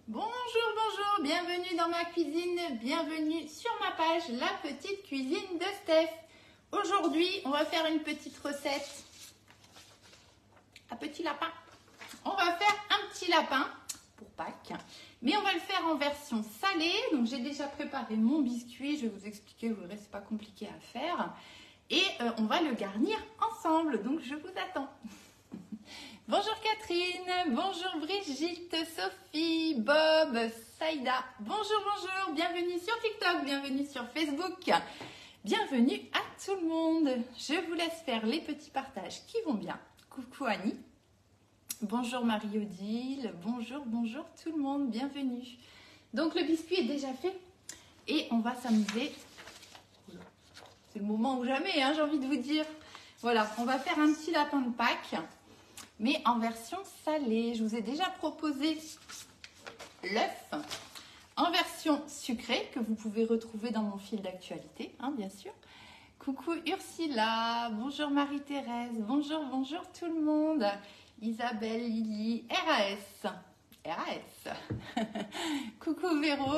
Bonjour, bonjour, bienvenue dans ma cuisine, bienvenue sur ma page La Petite Cuisine de Steph. Aujourd'hui, on va faire une petite recette à petit lapin. On va faire un petit lapin pour Pâques, mais on va le faire en version salée. Donc j'ai déjà préparé mon biscuit, je vais vous expliquer, vous verrez, c'est pas compliqué à faire. Et on va le garnir ensemble, donc je vous attends. Bonjour Catherine, bonjour Brigitte, Sophie, Bob, Saïda. Bonjour, bonjour, bienvenue sur TikTok, bienvenue sur Facebook. Bienvenue à tout le monde. Je vous laisse faire les petits partages qui vont bien. Coucou Annie. Bonjour Marie-Odile, bonjour tout le monde, bienvenue. Donc le biscuit est déjà fait et on va s'amuser. C'est le moment ou jamais, hein, j'ai envie de vous dire. Voilà, on va faire un petit lapin de Pâques, mais en version salée. Je vous ai déjà proposé l'œuf en version sucrée que vous pouvez retrouver dans mon fil d'actualité, hein, bien sûr. Coucou Ursula, bonjour Marie-Thérèse, bonjour tout le monde. Isabelle, Lily, RAS. Coucou Véro,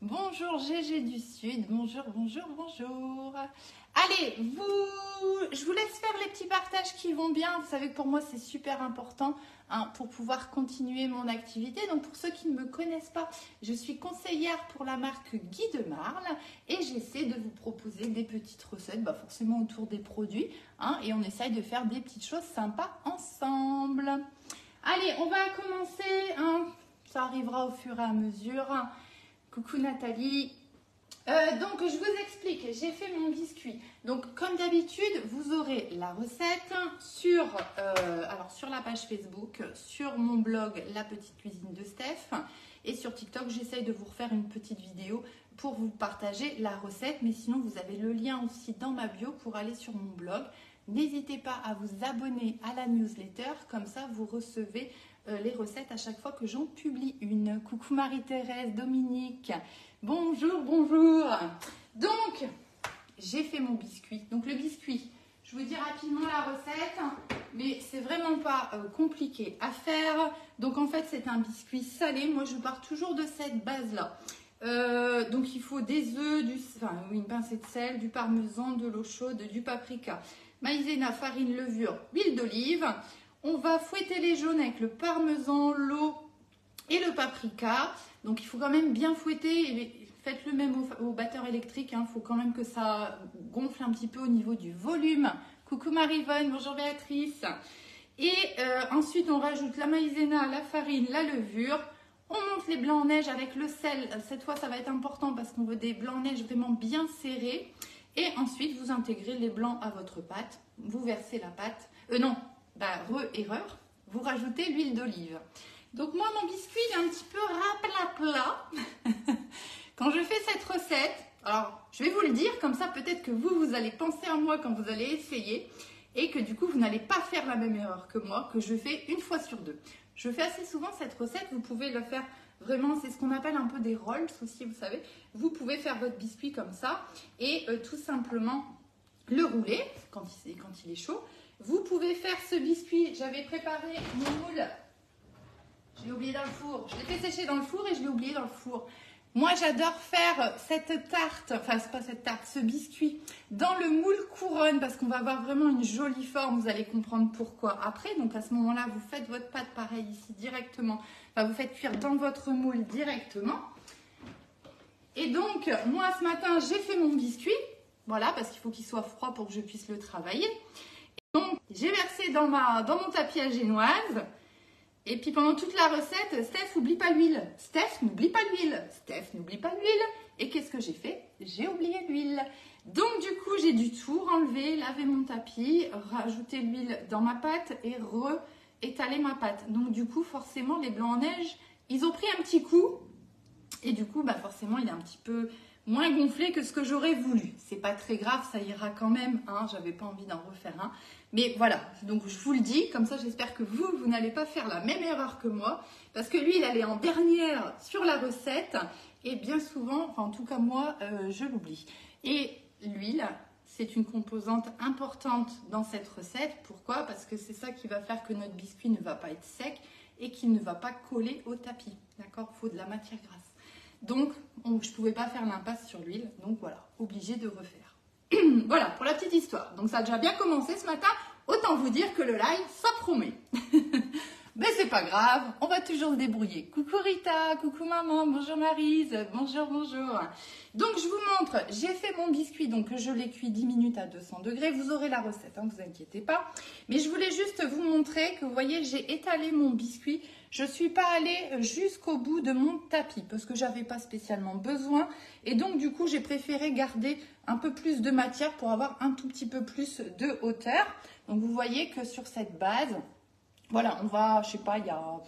bonjour GG du Sud, bonjour. Allez, je vous laisse faire les petits partages qui vont bien. Vous savez que pour moi, c'est super important pour pouvoir continuer mon activité. Donc, pour ceux qui ne me connaissent pas, je suis conseillère pour la marque Guy de Marle et j'essaie de vous proposer des petites recettes, forcément autour des produits. Et on essaye de faire des petites choses sympas ensemble. Allez, on va commencer. Ça arrivera au fur et à mesure. Coucou Nathalie. Donc je vous explique, j'ai fait mon biscuit. Donc comme d'habitude, vous aurez la recette sur la page Facebook, sur mon blog La Petite Cuisine de Steph et sur TikTok, j'essaye de vous refaire une petite vidéo pour vous partager la recette. Mais sinon, vous avez le lien aussi dans ma bio pour aller sur mon blog. N'hésitez pas à vous abonner à la newsletter, comme ça vous recevez les recettes à chaque fois que j'en publie une. Coucou Marie-Thérèse, Dominique. Bonjour. Donc, j'ai fait mon biscuit. Donc, le biscuit, je vous dis rapidement la recette, mais c'est vraiment pas compliqué à faire. Donc, en fait, c'est un biscuit salé. Moi, je pars toujours de cette base-là. Donc, il faut des œufs, une pincée de sel, du parmesan, de l'eau chaude, du paprika, maïzena, farine, levure, huile d'olive. On va fouetter les jaunes avec le parmesan, l'eau et le paprika. Donc il faut quand même bien fouetter, faites-le même au batteur électrique, il faut quand même que ça gonfle un petit peu au niveau du volume. Coucou Marie-Vonne, bonjour Béatrice. Et ensuite on rajoute la maïzena, la farine, la levure. On monte les blancs en neige avec le sel, cette fois ça va être important parce qu'on veut des blancs en neige vraiment bien serrés. Et ensuite vous intégrez les blancs à votre pâte, vous versez la pâte, erreur, vous rajoutez l'huile d'olive. Donc moi, mon biscuit, il est un petit peu rapla-plat. Quand je fais cette recette, alors je vais vous le dire, comme ça peut-être que vous allez penser à moi quand vous allez essayer et que du coup, vous n'allez pas faire la même erreur que moi, que je fais une fois sur deux. Je fais assez souvent cette recette, vous pouvez le faire vraiment, c'est ce qu'on appelle un peu des rolls aussi, vous savez. Vous pouvez faire votre biscuit comme ça et tout simplement le rouler quand il est chaud. Vous pouvez faire ce biscuit, j'avais préparé mon moule. Je l'ai oublié dans le four. Je l'ai fait sécher dans le four et je l'ai oublié dans le four. Moi, j'adore faire cette tarte, enfin, c'est pas cette tarte, ce biscuit dans le moule couronne parce qu'on va avoir vraiment une jolie forme. Vous allez comprendre pourquoi après. Donc, à ce moment-là, vous faites votre pâte pareil ici directement. Enfin, vous faites cuire dans votre moule directement. Et donc, moi, ce matin, j'ai fait mon biscuit. Voilà, parce qu'il faut qu'il soit froid pour que je puisse le travailler. Et donc, j'ai versé dans mon tapis à génoise. Et puis pendant toute la recette, Steph, n'oublie pas l'huile. Steph, n'oublie pas l'huile. Steph, n'oublie pas l'huile. Et qu'est-ce que j'ai fait? J'ai oublié l'huile. Donc du coup, j'ai dû tout renlever, laver mon tapis, rajouter l'huile dans ma pâte et étaler ma pâte. Donc du coup, forcément, les blancs en neige, ils ont pris un petit coup. Et du coup, forcément, il est un petit peu moins gonflé que ce que j'aurais voulu. C'est pas très grave, ça ira quand même. J'avais pas envie d'en refaire un. Mais voilà, donc je vous le dis, comme ça j'espère que vous n'allez pas faire la même erreur que moi. Parce que l'huile, elle est en dernière sur la recette. Et bien souvent, enfin en tout cas moi, je l'oublie. Et l'huile, c'est une composante importante dans cette recette. Pourquoi? Parce que c'est ça qui va faire que notre biscuit ne va pas être sec et qu'il ne va pas coller au tapis. D'accord? faut de la matière grasse. Donc, je ne pouvais pas faire l'impasse sur l'huile. Donc voilà, obligé de refaire. Voilà, pour la petite histoire. Donc ça a déjà bien commencé ce matin. Autant vous dire que le live, ça promet. Mais c'est pas grave, on va toujours se débrouiller. Coucou Rita, coucou maman, bonjour Maryse, bonjour, bonjour. Donc je vous montre, j'ai fait mon biscuit, donc je l'ai cuit 10 minutes à 200 degrés. Vous aurez la recette, hein, vous inquiétez pas. Mais je voulais juste vous montrer que vous voyez, j'ai étalé mon biscuit. Je ne suis pas allée jusqu'au bout de mon tapis parce que j'avais pas spécialement besoin. Et donc du coup, j'ai préféré garder un peu plus de matière pour avoir un tout petit peu plus de hauteur. Donc vous voyez que sur cette base, voilà, on va, je sais pas, il y a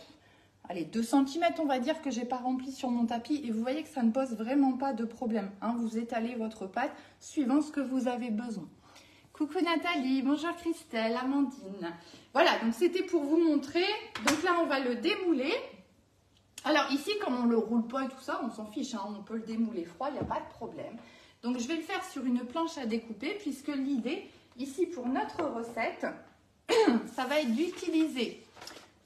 allez, 2 cm, on va dire, que j'ai pas rempli sur mon tapis. Et vous voyez que ça ne pose vraiment pas de problème, hein. Vous étalez votre pâte suivant ce que vous avez besoin. Coucou Nathalie, bonjour Christelle, Amandine. Voilà, donc c'était pour vous montrer. Donc là, on va le démouler. Alors ici, comme on ne le roule pas et tout ça, on s'en fiche, hein, on peut le démouler froid, il n'y a pas de problème. Donc je vais le faire sur une planche à découper puisque l'idée, ici pour notre recette, ça va être d'utiliser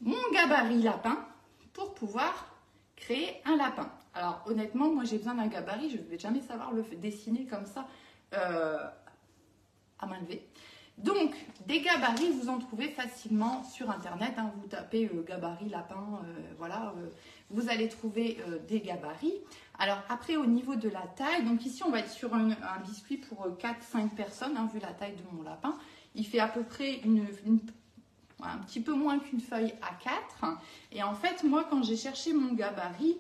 mon gabarit lapin pour pouvoir créer un lapin. Alors honnêtement, moi j'ai besoin d'un gabarit, je ne vais jamais savoir le dessiner comme ça à main levée. Donc des gabarits, vous en trouvez facilement sur internet, hein, vous tapez gabarit lapin, voilà, vous allez trouver des gabarits. Alors après au niveau de la taille, donc ici on va être sur un biscuit pour 4-5 personnes, hein, vu la taille de mon lapin. Il fait à peu près un petit peu moins qu'une feuille A4. Et en fait, moi, quand j'ai cherché mon gabarit,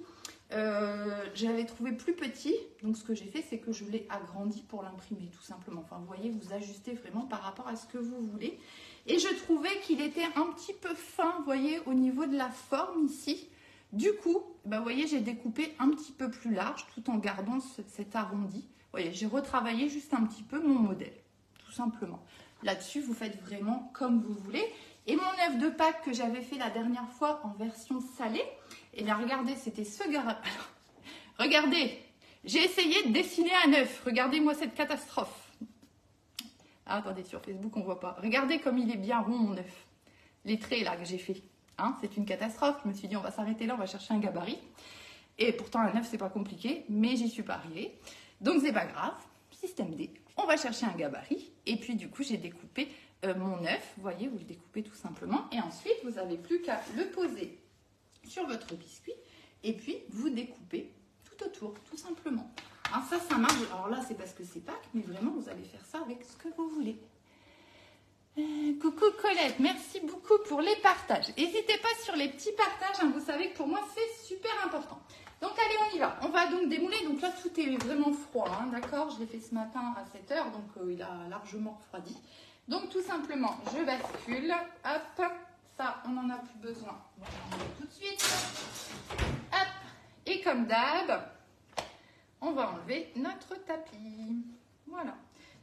j'avais trouvé plus petit. Donc, ce que j'ai fait, c'est que je l'ai agrandi pour l'imprimer, tout simplement. Enfin, vous voyez, vous ajustez vraiment par rapport à ce que vous voulez. Et je trouvais qu'il était un petit peu fin, vous voyez, au niveau de la forme ici. Du coup, ben, vous voyez, j'ai découpé un petit peu plus large, tout en gardant cet arrondi. Vous voyez, j'ai retravaillé juste un petit peu mon modèle, tout simplement. Là-dessus, vous faites vraiment comme vous voulez. Et mon œuf de Pâques que j'avais fait la dernière fois en version salée, et bien regardez, c'était ce gabarit. Regardez, j'ai essayé de dessiner un œuf. Regardez-moi cette catastrophe. Ah, attendez, sur Facebook, on ne voit pas. Regardez comme il est bien rond, mon œuf. Les traits là que j'ai fait. Hein, c'est une catastrophe. Je me suis dit, on va s'arrêter là, on va chercher un gabarit. Et pourtant, un œuf, c'est pas compliqué, mais j'y suis pas arrivée. Donc, c'est pas grave. Système D. On va chercher un gabarit. Et puis, du coup, j'ai découpé mon œuf. Vous voyez, vous le découpez tout simplement. Et ensuite, vous n'avez plus qu'à le poser sur votre biscuit. Et puis, vous découpez tout autour, tout simplement. Alors ça marche. Alors là, c'est parce que c'est Pâques, mais vraiment, vous allez faire ça avec ce que vous voulez. Coucou Colette, merci beaucoup pour les partages. N'hésitez pas sur les petits partages, hein, vous savez que pour moi, c'est super important. Donc allez, on y va. On va donc démouler. Donc là, tout est vraiment froid, hein, d'accord? Je l'ai fait ce matin à 7 h, donc il a largement refroidi. Donc tout simplement, je bascule. Hop, ça, on n'en a plus besoin. On va l'enlever tout de suite. Hop, et comme d'hab, on va enlever notre tapis. Voilà.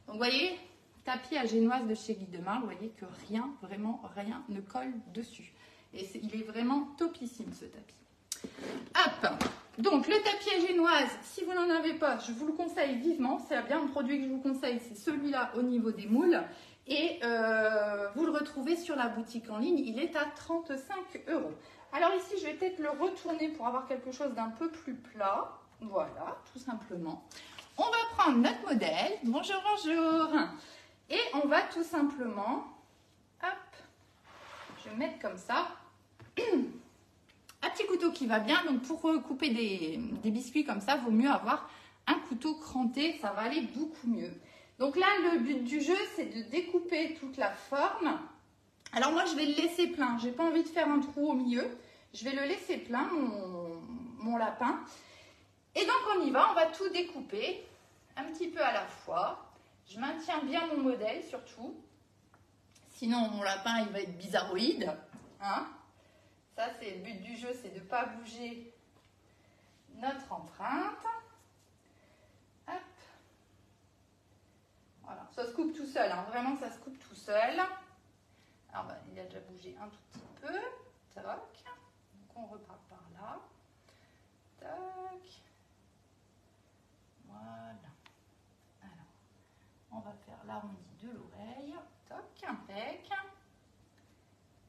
Donc vous voyez, tapis à génoise de chez Guy de Marle, vous voyez que rien, vraiment rien ne colle dessus. Et il est vraiment topissime ce tapis. Hop, donc le tapis à génoise, si vous n'en avez pas, je vous le conseille vivement. C'est bien un produit que je vous conseille, c'est celui-là au niveau des moules. Et vous le retrouvez sur la boutique en ligne, il est à 35 €. Alors ici, je vais peut-être le retourner pour avoir quelque chose d'un peu plus plat. Voilà, tout simplement. On va prendre notre modèle. Bonjour, bonjour. Et on va tout simplement, hop, je vais mettre comme ça. Un petit couteau qui va bien. Donc pour couper des biscuits comme ça, vaut mieux avoir un couteau cranté. Ça va aller beaucoup mieux. Donc là, le but du jeu, c'est de découper toute la forme. Alors moi, je vais le laisser plein. Je n'ai pas envie de faire un trou au milieu. Je vais le laisser plein, mon lapin. Et donc on y va, on va tout découper un petit peu à la fois. Je maintiens bien mon modèle surtout. Sinon, mon lapin, il va être bizarroïde. Hein? Ça, c'est le but du jeu, c'est de ne pas bouger notre empreinte. Hop. Voilà, ça se coupe tout seul, hein. Vraiment ça se coupe tout seul. Alors bah, il a déjà bougé un tout petit peu. Toc. Donc on repart par là. Toc. Voilà. Alors, on va faire l'arrondi de l'oreille. Toc, impec.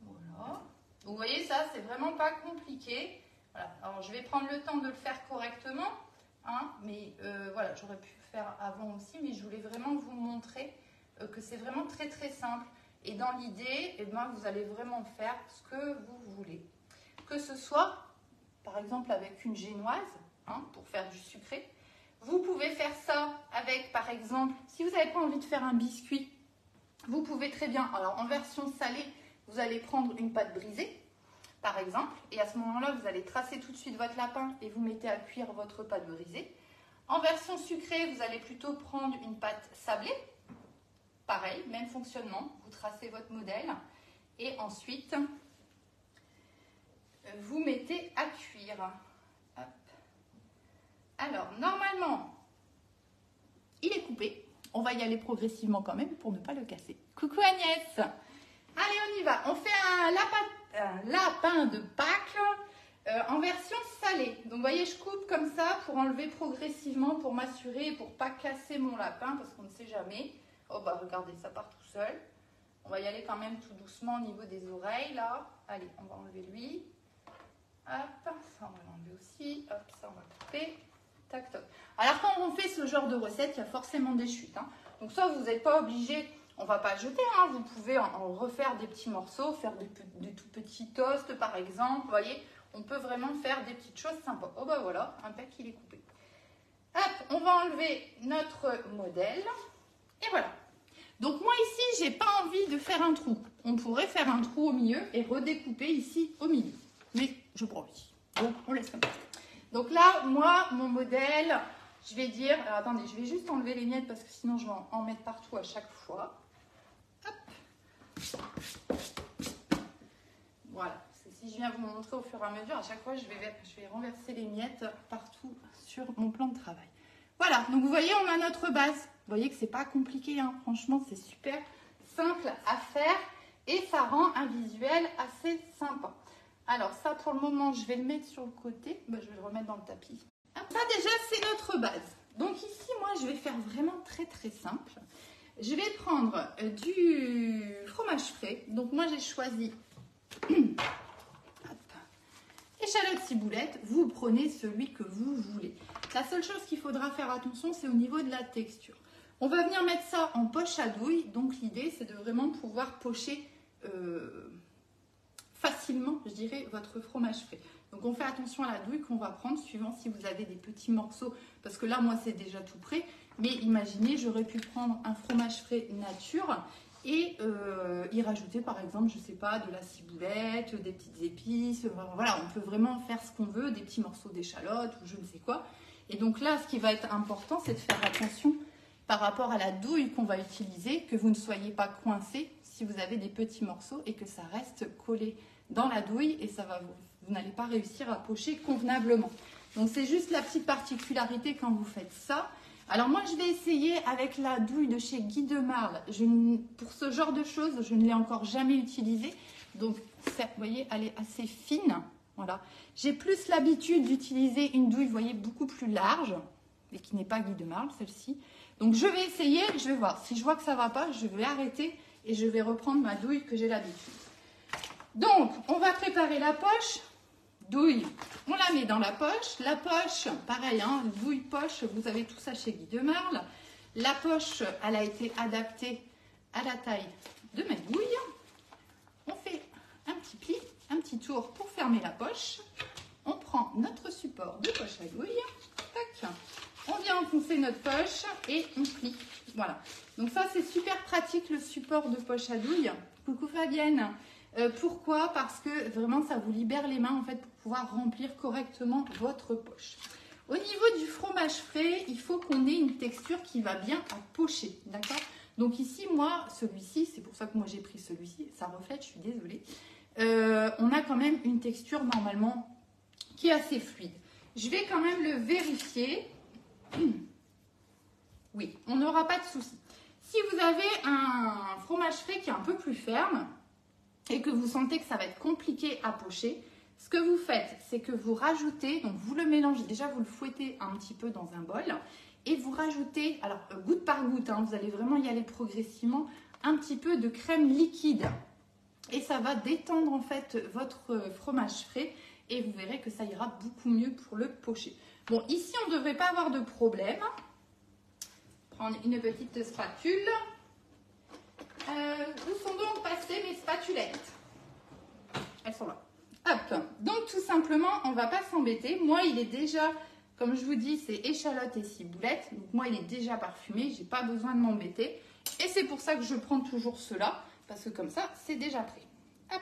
Voilà. Vous voyez ça, c'est vraiment pas compliqué. Voilà. Alors je vais prendre le temps de le faire correctement, hein, mais voilà, j'aurais pu le faire avant aussi, mais je voulais vraiment vous montrer que c'est vraiment très très simple. Et dans l'idée, eh ben, vous allez vraiment faire ce que vous voulez. Que ce soit, par exemple, avec une génoise, hein, pour faire du sucré. Vous pouvez faire ça avec, par exemple, si vous n'avez pas envie de faire un biscuit, vous pouvez très bien, alors en version salée, vous allez prendre une pâte brisée, par exemple, et à ce moment-là, vous allez tracer tout de suite votre lapin et vous mettez à cuire votre pâte brisée. En version sucrée, vous allez plutôt prendre une pâte sablée. Pareil, même fonctionnement, vous tracez votre modèle et ensuite vous mettez à cuire. Hop. Alors, normalement, il est coupé. On va y aller progressivement quand même pour ne pas le casser. Coucou Agnès. Allez, on y va. On fait un lapin de Pâques en version salée. Donc, vous voyez, je coupe comme ça pour enlever progressivement, pour m'assurer, pour ne pas casser mon lapin parce qu'on ne sait jamais. Oh bah regardez, ça part tout seul. On va y aller quand même tout doucement au niveau des oreilles là. Allez, on va enlever lui. Hop, ça on va l'enlever aussi. Hop, ça on va couper. Tac, toc. Alors quand on fait ce genre de recette, il y a forcément des chutes. Hein. Donc ça, vous n'êtes pas obligé, on ne va pas jeter. Hein. Vous pouvez en refaire des petits morceaux, faire des tout petits toasts par exemple. Vous voyez, on peut vraiment faire des petites choses sympas. Oh bah voilà, un pack il est coupé. Hop, on va enlever notre modèle. Et voilà. Donc moi ici, j'ai pas envie de faire un trou. On pourrait faire un trou au milieu et redécouper ici au milieu. Mais je pas envie. Donc on laisse comme ça. Donc là, moi, mon modèle, je vais dire... Alors attendez, je vais juste enlever les miettes parce que sinon je vais en mettre partout à chaque fois. Hop. Voilà. Si je viens vous montrer au fur et à mesure, à chaque fois, je vais renverser les miettes partout sur mon plan de travail. Voilà, donc vous voyez, on a notre base. Vous voyez que c'est pas compliqué, hein. Franchement, c'est super simple à faire et ça rend un visuel assez sympa. Alors ça, pour le moment, je vais le mettre sur le côté. Ben, je vais le remettre dans le tapis. Ça, déjà, c'est notre base. Donc ici, moi, je vais faire vraiment très, très simple. Je vais prendre du fromage frais. Donc moi, j'ai choisi échalote ciboulette. Vous prenez celui que vous voulez. La seule chose qu'il faudra faire attention, c'est au niveau de la texture. On va venir mettre ça en poche à douille. Donc l'idée, c'est de vraiment pouvoir pocher facilement, je dirais, votre fromage frais. Donc on fait attention à la douille qu'on va prendre, suivant si vous avez des petits morceaux. Parce que là, moi, c'est déjà tout prêt. Mais imaginez, j'aurais pu prendre un fromage frais nature et y rajouter, par exemple, je ne sais pas, de la ciboulette, des petites épices. Voilà, on peut vraiment faire ce qu'on veut, des petits morceaux d'échalote ou je ne sais quoi. Et donc là, ce qui va être important, c'est de faire attention par rapport à la douille qu'on va utiliser, que vous ne soyez pas coincé si vous avez des petits morceaux et que ça reste collé dans la douille et ça va vous n'allez pas réussir à pocher convenablement. Donc c'est juste la petite particularité quand vous faites ça. Alors moi, je vais essayer avec la douille de chez Guy de Marle. Pour ce genre de choses, je ne l'ai encore jamais utilisée. Donc, vous voyez, elle est assez fine. Voilà. J'ai plus l'habitude d'utiliser une douille, vous voyez, beaucoup plus large, et qui n'est pas Guy de Marle, celle-ci. Donc, je vais essayer, je vais voir. Si je vois que ça ne va pas, je vais arrêter et je vais reprendre ma douille que j'ai l'habitude. Donc, on va préparer la poche. Douille, on la met dans la poche. La poche, pareil, hein, douille, poche, vous avez tout ça chez Guy de Marle. La poche, elle a été adaptée à la taille de ma douille. On fait un petit pli, un petit tour pour fermer la poche. On prend notre support de poche à douille. Tac. On vient enfoncer notre poche et on plie. Voilà. Donc ça, c'est super pratique, le support de poche à douille. Coucou Fabienne. Pourquoi? Parce que vraiment, ça vous libère les mains en fait pour pouvoir remplir correctement votre poche. Au niveau du fromage frais, il faut qu'on ait une texture qui va bien à pocher, d'accord? Donc ici, moi, celui-ci, c'est pour ça que moi j'ai pris celui-ci, ça reflète, je suis désolée. On a quand même une texture normalement qui est assez fluide. Je vais quand même le vérifier. Oui, on n'aura pas de souci. Si vous avez un fromage frais qui est un peu plus ferme, et que vous sentez que ça va être compliqué à pocher, ce que vous faites, c'est que vous rajoutez, donc vous le mélangez, déjà vous le fouettez un petit peu dans un bol, et vous rajoutez, alors goutte par goutte, hein, vous allez vraiment y aller progressivement, un petit peu de crème liquide. Et ça va détendre en fait votre fromage frais, et vous verrez que ça ira beaucoup mieux pour le pocher. Bon, ici, on ne devrait pas avoir de problème. Prendre une petite spatule. Où sont donc passées mes spatulettes? Elles sont là. Hop. Donc, tout simplement, on ne va pas s'embêter. Moi, il est déjà, comme je vous dis, c'est échalote et ciboulette. Donc, moi, il est déjà parfumé. Je n'ai pas besoin de m'embêter. Et c'est pour ça que je prends toujours cela. Parce que comme ça, c'est déjà prêt. Hop.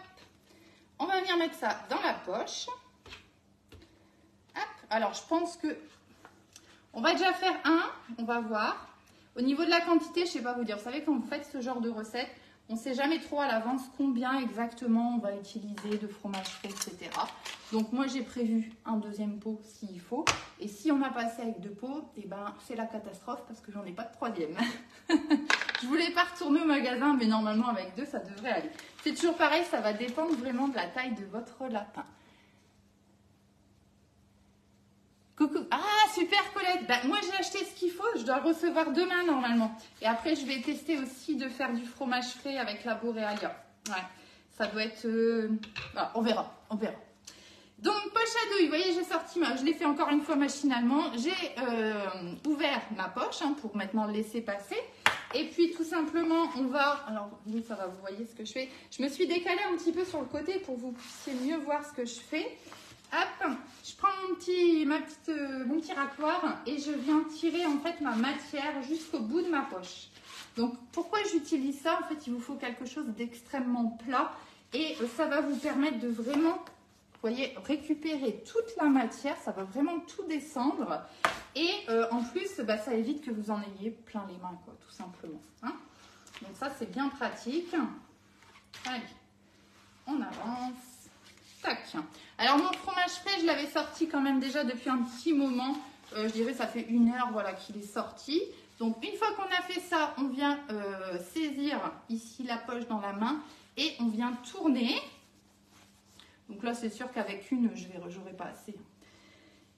On va venir mettre ça dans la poche. Hop. Alors, je pense que on va déjà faire un. On va voir. Au niveau de la quantité, je ne sais pas vous dire. Vous savez, quand vous faites ce genre de recette, on ne sait jamais trop à l'avance combien exactement on va utiliser de fromage frais, etc. Donc, moi, j'ai prévu un deuxième pot s'il faut. Et si on a passé avec 2 pots, eh ben, c'est la catastrophe parce que j'en ai pas de troisième. Je voulais pas retourner au magasin, mais normalement, avec 2, ça devrait aller. C'est toujours pareil, ça va dépendre vraiment de la taille de votre lapin. Coucou. Ah, super Colette. Bah, moi, j'ai acheté ce qu'il faut. Je dois le recevoir demain normalement. Et après, je vais tester aussi de faire du fromage frais avec la Borealia. Ouais, ça doit être... Voilà, on verra. On verra. Donc, poche à douille. Vous voyez, j'ai sorti je l'ai fait encore une fois machinalement. J'ai ouvert ma poche pour maintenant le laisser passer. Et puis, tout simplement, on va... Alors, oui, ça va, vous voyez ce que je fais. Je me suis décalée un petit peu sur le côté pour que vous puissiez mieux voir ce que je fais. Hop, je prends mon petit racloir et je viens tirer en fait ma matière jusqu'au bout de ma poche. Donc pourquoi j'utilise ça? En fait, il vous faut quelque chose d'extrêmement plat et ça va vous permettre de vraiment, vous voyez, récupérer toute la matière. Ça va vraiment tout descendre et en plus, ça évite que vous en ayez plein les mains, quoi, tout simplement. Hein. Donc ça, c'est bien pratique. Allez, on avance. Tac. Alors mon fromage frais, je l'avais sorti quand même déjà depuis un petit moment. Je dirais ça fait 1 heure voilà, qu'il est sorti. Donc une fois qu'on a fait ça, on vient saisir ici la poche dans la main et on vient tourner. Donc là c'est sûr qu'avec une, je n'aurai pas assez.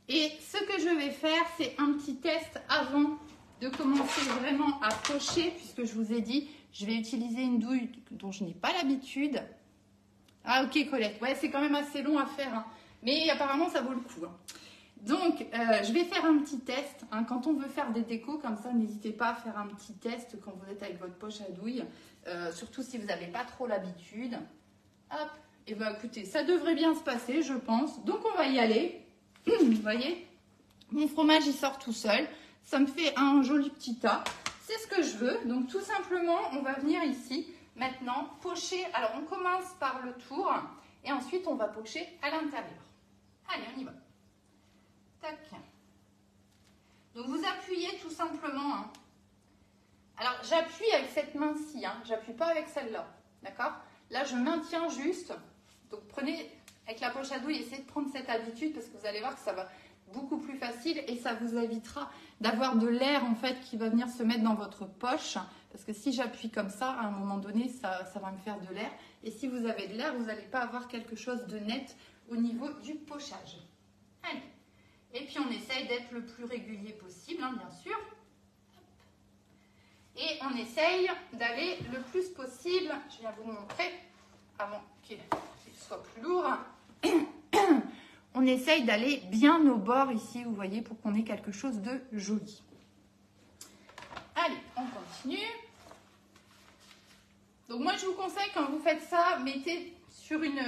Et ce que je vais faire, c'est un petit test avant de commencer vraiment à pocher, puisque je vous ai dit, je vais utiliser une douille dont je n'ai pas l'habitude. Ah ok Colette, ouais c'est quand même assez long à faire, hein. Mais apparemment ça vaut le coup. Hein. Donc je vais faire un petit test, hein. Quand on veut faire des décos comme ça, n'hésitez pas à faire un petit test quand vous êtes avec votre poche à douille, surtout si vous n'avez pas trop l'habitude. Hop, et bien écoutez, ça devrait bien se passer je pense, donc on va y aller. Vous voyez, mon fromage il sort tout seul, ça me fait un joli petit tas, c'est ce que je veux, donc tout simplement on va venir ici. Maintenant, pocher, alors on commence par le tour et ensuite on va pocher à l'intérieur. Allez, on y va. Tac. Donc vous appuyez tout simplement. Hein. Alors j'appuie avec cette main-ci, hein. J'appuie pas avec celle-là. D'accord? Là je maintiens juste. Donc prenez avec la poche à douille, essayez de prendre cette habitude parce que vous allez voir que ça va beaucoup plus facile et ça vous évitera d'avoir de l'air en fait qui va venir se mettre dans votre poche. Parce que si j'appuie comme ça, à un moment donné, ça va me faire de l'air. Et si vous avez de l'air, vous n'allez pas avoir quelque chose de net au niveau du pochage. Allez. Et puis on essaye d'être le plus régulier possible, hein, bien sûr. Et on essaye d'aller le plus possible. Je viens vous montrer, avant qu'il soit plus lourd. On essaye d'aller bien au bord ici, vous voyez, pour qu'on ait quelque chose de joli. Allez, on continue. Donc moi, je vous conseille, quand vous faites ça, mettez sur une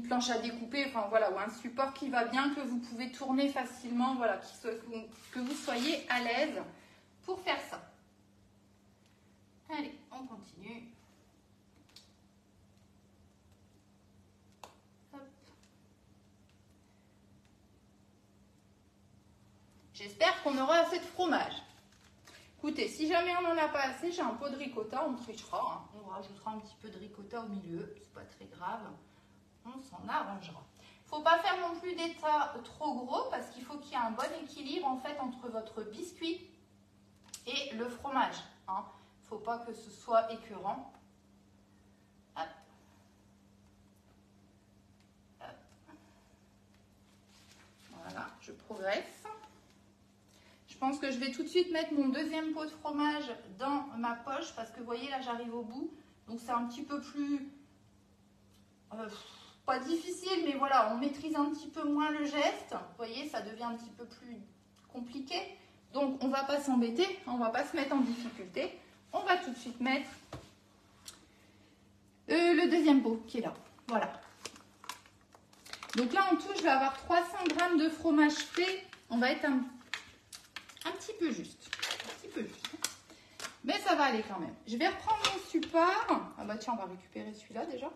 planche à découper, enfin voilà, ou un support qui va bien, que vous pouvez tourner facilement, voilà, que vous soyez à l'aise pour faire ça. Allez, on continue. J'espère qu'on aura assez de fromage. Écoutez, si jamais on n'en a pas assez, j'ai un pot de ricotta, on trichera. Hein. On rajoutera un petit peu de ricotta au milieu, c'est pas très grave. On s'en arrangera. Il ne faut pas faire non plus des tas trop gros parce qu'il faut qu'il y ait un bon équilibre en fait entre votre biscuit et le fromage. Hein. Il ne faut pas que ce soit écœurant. Hop. Hop. Voilà, je progresse. Je pense que je vais tout de suite mettre mon deuxième pot de fromage dans ma poche parce que vous voyez là j'arrive au bout donc c'est un petit peu plus pas difficile, mais voilà, on maîtrise un petit peu moins le geste. Vous voyez, ça devient un petit peu plus compliqué. Donc, on ne va pas s'embêter, on ne va pas se mettre en difficulté. On va tout de suite mettre le deuxième pot qui est là. Voilà. Donc là, en tout, je vais avoir 300 g de fromage frais. On va être un petit peu juste. Un petit peu juste. Mais ça va aller quand même. Je vais reprendre mon support. Ah bah tiens, on va récupérer celui-là déjà.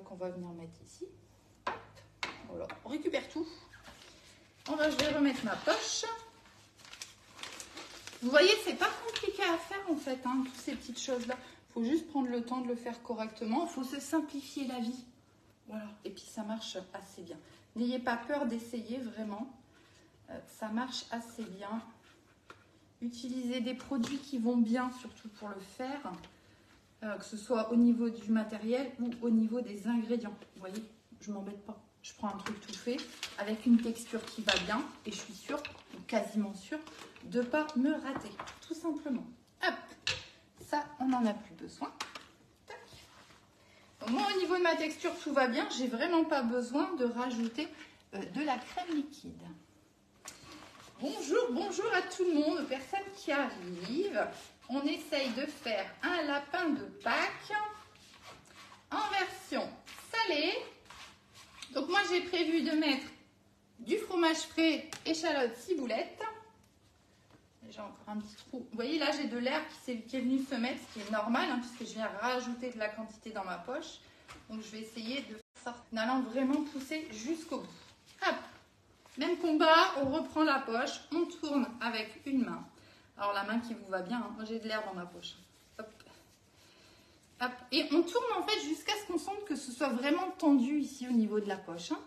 Qu'on va venir mettre ici. Voilà, on récupère tout. Je vais remettre ma poche. Vous voyez, c'est pas compliqué à faire en fait, hein, toutes ces petites choses-là. Il faut juste prendre le temps de le faire correctement. Il faut se simplifier la vie. Voilà, et puis ça marche assez bien. N'ayez pas peur d'essayer, vraiment. Ça marche assez bien. Utilisez des produits qui vont bien, surtout pour le faire. Que ce soit au niveau du matériel ou au niveau des ingrédients. Vous voyez, je ne m'embête pas. Je prends un truc tout fait avec une texture qui va bien et je suis sûre, ou quasiment sûre, de ne pas me rater. Tout simplement. Hop, ça, on n'en a plus besoin. Tac. Donc, moi, au niveau de ma texture, tout va bien. J'ai vraiment pas besoin de rajouter de la crème liquide. Bonjour, bonjour à tout le monde, aux personnes qui arrivent. On essaye de faire un lapin de Pâques en version salée. Donc moi j'ai prévu de mettre du fromage frais, échalote, ciboulette. J'ai encore un petit trou. Vous voyez là j'ai de l'air qui est venu se mettre, ce qui est normal hein, puisque je viens rajouter de la quantité dans ma poche. Donc je vais essayer de faire ça en allant vraiment pousser jusqu'au bout. Hop. Même combat, on reprend la poche, on tourne avec une main. Alors la main qui vous va bien, hein. Moi j'ai de l'air dans ma poche. Hop. Hop. Et on tourne en fait jusqu'à ce qu'on sente que ce soit vraiment tendu ici au niveau de la poche. Hein.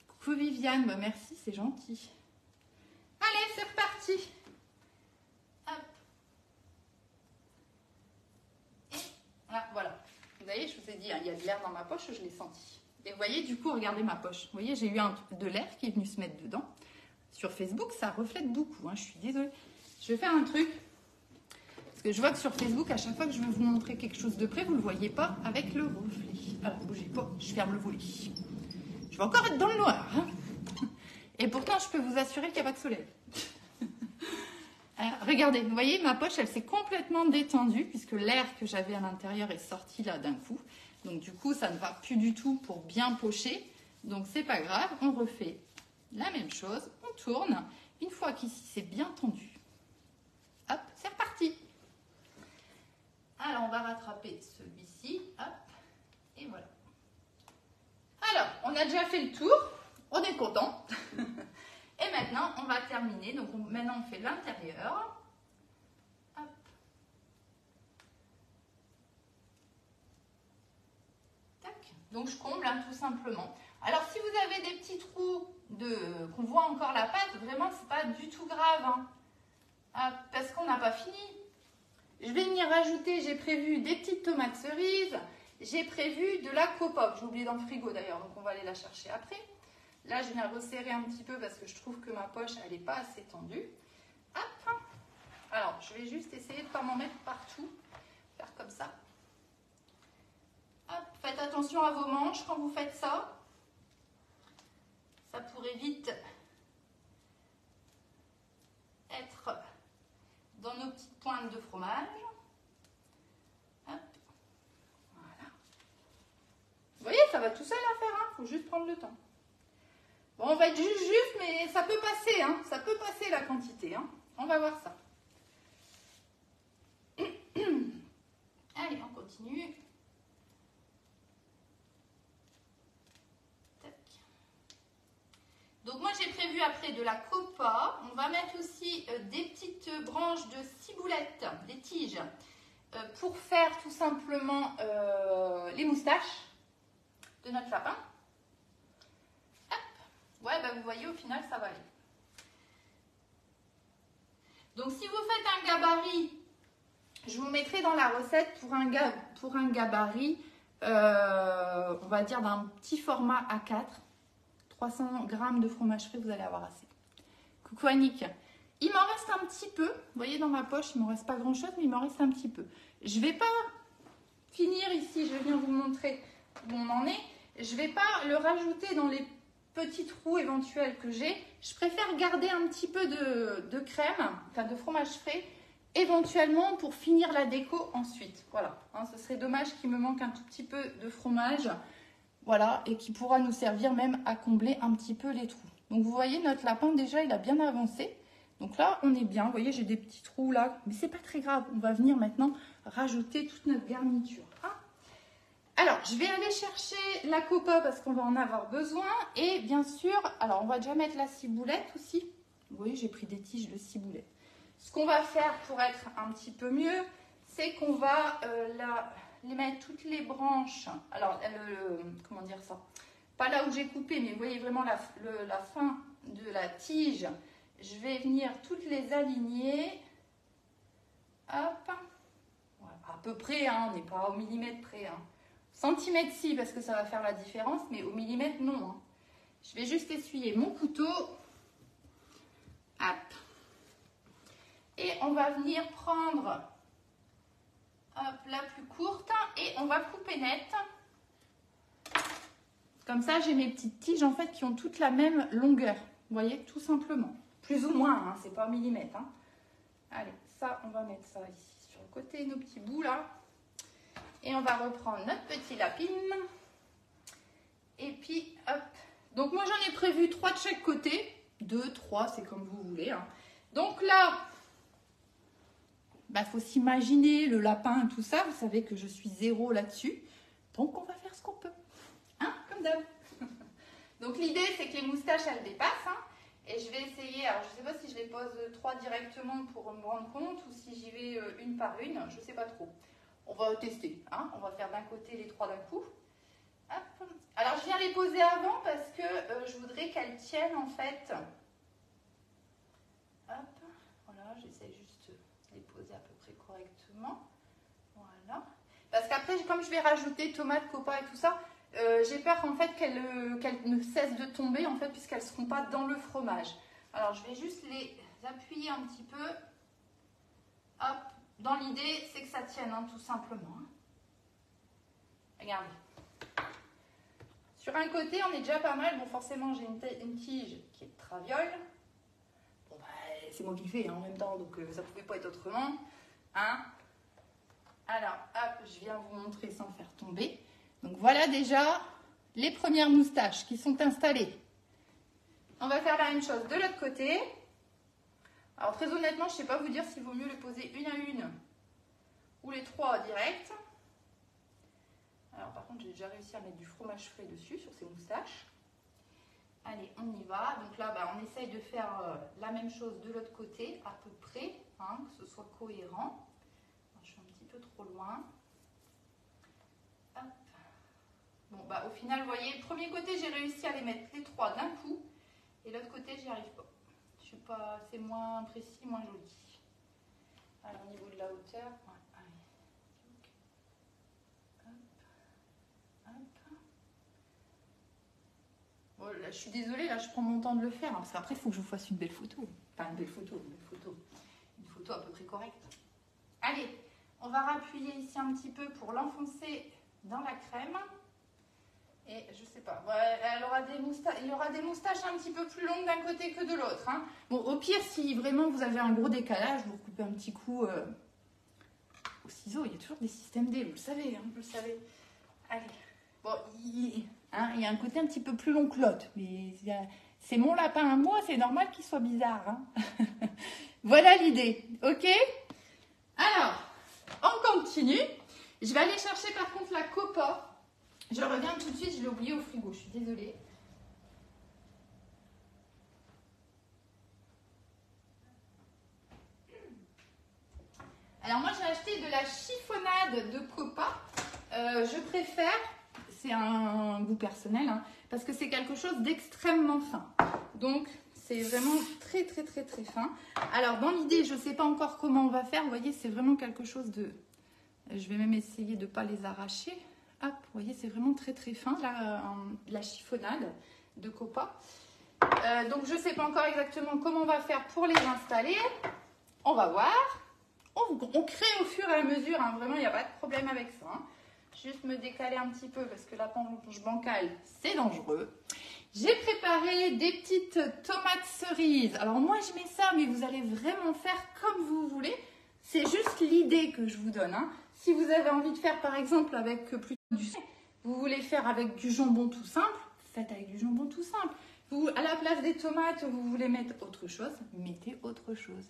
Coucou Viviane, bah merci, c'est gentil. Allez, c'est reparti. Hop. Et là, voilà. Vous voyez, je vous ai dit, hein, il y a de l'air dans ma poche, je l'ai senti. Et vous voyez, du coup, regardez ma poche. Vous voyez, j'ai eu de l'air qui est venu se mettre dedans. Sur Facebook, ça reflète beaucoup. Hein, je suis désolée. Je vais faire un truc. Parce que je vois que sur Facebook, à chaque fois que je veux vous montrer quelque chose de près, vous ne le voyez pas avec le reflet. Alors, bougez pas, je ferme le volet. Je vais encore être dans le noir. Hein. Et pourtant, je peux vous assurer qu'il n'y a pas de soleil. Regardez, vous voyez, ma poche, elle s'est complètement détendue puisque l'air que j'avais à l'intérieur est sorti là d'un coup. Donc du coup, ça ne va plus du tout pour bien pocher. Donc c'est pas grave, on refait la même chose. On tourne. Une fois qu'ici c'est bien tendu. Hop, c'est reparti. Alors on va rattraper celui-ci. Hop, et voilà. Alors, on a déjà fait le tour. On est content. Et maintenant, on va terminer. Donc maintenant, on fait l'intérieur. Hop. Donc je comble hein, tout simplement. Alors si vous avez des petits trous qu'on voit encore la pâte, vraiment c'est pas du tout grave. Hein. Parce qu'on n'a pas fini. Je vais venir rajouter, j'ai prévu des petites tomates cerises. J'ai prévu de la copote. J'ai oublié dans le frigo d'ailleurs, donc on va aller la chercher après. Là je viens resserrer un petit peu parce que je trouve que ma poche elle n'est pas assez tendue. Hop. Alors je vais juste essayer de ne pas m'en mettre partout. Faire comme ça. Hop, faites attention à vos manches quand vous faites ça. Ça pourrait vite être dans nos petites pointes de fromage. Hop. Voilà. Vous voyez, ça va tout seul à faire. Il faut juste prendre le temps. Bon, on va être juste, mais ça peut passer. Hein. Ça peut passer la quantité. Hein. On va voir ça. Allez, on continue. Donc moi j'ai prévu après de la copa. On va mettre aussi des petites branches de ciboulette, des tiges, pour faire tout simplement les moustaches de notre lapin. Hop. Ouais, bah vous voyez, au final ça va aller. Donc si vous faites un gabarit, je vous mettrai dans la recette pour un gabarit, on va dire d'un petit format A4. 300 g de fromage frais, vous allez avoir assez. Coucou Annick. Il m'en reste un petit peu. Vous voyez dans ma poche, il ne m'en reste pas grand chose, mais il m'en reste un petit peu. Je ne vais pas finir ici, je vais venir vous montrer où on en est. Je ne vais pas le rajouter dans les petits trous éventuels que j'ai. Je préfère garder un petit peu de crème, enfin de fromage frais, éventuellement pour finir la déco ensuite. Voilà, hein, ce serait dommage qu'il me manque un tout petit peu de fromage. Voilà, et qui pourra nous servir même à combler un petit peu les trous. Donc vous voyez, notre lapin déjà, il a bien avancé. Donc là, on est bien. Vous voyez, j'ai des petits trous là, mais c'est pas très grave. On va venir maintenant rajouter toute notre garniture. Hein. Alors, je vais aller chercher la copa parce qu'on va en avoir besoin. Et bien sûr, alors on va déjà mettre la ciboulette aussi. Vous voyez, j'ai pris des tiges de ciboulette. Ce qu'on va faire pour être un petit peu mieux, c'est qu'on va les mettre toutes les branches. Alors, comment dire ça? Pas là où j'ai coupé, mais vous voyez vraiment la fin de la tige. Je vais venir toutes les aligner. Hop. Voilà, à peu près, hein, on n'est pas au millimètre près. Hein. Centimètre si, parce que ça va faire la différence, mais au millimètre non. Hein. Je vais juste essuyer mon couteau. Hop. Et on va venir prendre hop, la plus courte et on va couper net. Comme ça, j'ai mes petites tiges en fait qui ont toutes la même longueur. Vous voyez, tout simplement. Plus ou moins, hein, c'est pas au millimètre. Hein. Allez, ça, on va mettre ça ici sur le côté, nos petits bouts là. Et on va reprendre notre petit lapin. Et puis, hop. Donc moi, j'en ai prévu 3 de chaque côté. 2, 3, c'est comme vous voulez. Hein. Donc là, bah, faut s'imaginer le lapin et tout ça. Vous savez que je suis zéro là-dessus. Donc, on va faire ce qu'on peut. Hein, comme d'hab. Donc, l'idée, c'est que les moustaches, elles dépassent. Hein. Et je vais essayer, alors je ne sais pas si je les pose 3 directement pour me rendre compte ou si j'y vais une par une, je ne sais pas trop. On va tester, hein. On va faire d'un côté les 3 d'un coup. Hop. Alors je viens les poser avant parce que je voudrais qu'elles tiennent en fait. Hop, voilà, j'essaie juste de les poser à peu près correctement. Voilà. Parce qu'après, comme je vais rajouter tomates, copa et tout ça, j'ai peur en fait qu'elles ne cessent de tomber en fait puisqu'elles ne seront pas dans le fromage. Alors je vais juste les appuyer un petit peu. Hop, dans l'idée c'est que ça tienne hein, tout simplement. Regardez. Sur un côté on est déjà pas mal. Bon forcément j'ai une tige qui est de traviole. Bon bah c'est moi qui le fais hein, en même temps donc ça pouvait pas être autrement. Hein. Alors hop, je viens vous montrer sans faire tomber. Donc voilà déjà les premières moustaches qui sont installées. On va faire la même chose de l'autre côté. Alors très honnêtement, je ne sais pas vous dire s'il vaut mieux les poser une à une ou les 3 direct. Alors par contre, j'ai déjà réussi à mettre du fromage frais dessus sur ces moustaches. Allez, on y va. Donc là, bah, on essaye de faire la même chose de l'autre côté, à peu près, hein, que ce soit cohérent. Alors, je suis un petit peu trop loin. Hop. Bon, bah, au final, vous voyez, le premier côté, j'ai réussi à les mettre les 3 d'un coup. Et l'autre côté, j'y arrive pas. Je suis pas, c'est moins précis, moins joli. Alors, au niveau de la hauteur, ouais, allez. Hop, hop. Bon, là, je suis désolée, là, je prends mon temps de le faire. Hein, parce qu'après, il faut que je vous fasse une belle photo. Enfin, une belle photo. Une photo à peu près correcte. Allez, on va rappuyer ici un petit peu pour l'enfoncer dans la crème. Et je sais pas, ouais, il y aura des moustaches un petit peu plus longues d'un côté que de l'autre. Hein. Bon, au pire, si vraiment vous avez un gros décalage, vous coupez un petit coup au ciseau. Il y a toujours des systèmes D, vous le savez, hein, vous le savez. Allez, bon, il y a un côté un petit peu plus long que l'autre. Mais c'est mon lapin à moi, c'est normal qu'il soit bizarre. Hein. Voilà l'idée, ok? Alors, on continue. Je vais aller chercher par contre la copa. Je reviens tout de suite, je l'ai oublié au frigo, je suis désolée. Alors moi j'ai acheté de la chiffonnade de copa. Je préfère, c'est un goût personnel, hein, parce que c'est quelque chose d'extrêmement fin. Donc c'est vraiment très très très très fin. Alors dans l'idée, je ne sais pas encore comment on va faire. Vous voyez, c'est vraiment quelque chose de... Je vais même essayer de ne pas les arracher. Hop, vous voyez, c'est vraiment très très fin, la chiffonnade de copa. Donc, je ne sais pas encore exactement comment on va faire pour les installer. On va voir. On crée au fur et à mesure, hein, vraiment, il n'y a pas de problème avec ça. Hein. juste me décaler un petit peu parce que la planche bancale, c'est dangereux. J'ai préparé des petites tomates cerises. Alors moi, je mets ça, mais vous allez vraiment faire comme vous voulez. C'est juste l'idée que je vous donne. Hein. Si vous avez envie de faire, par exemple, avec plutôt du sucre, vous voulez faire avec du jambon tout simple, faites avec du jambon tout simple. Vous, à la place des tomates, vous voulez mettre autre chose, mettez autre chose.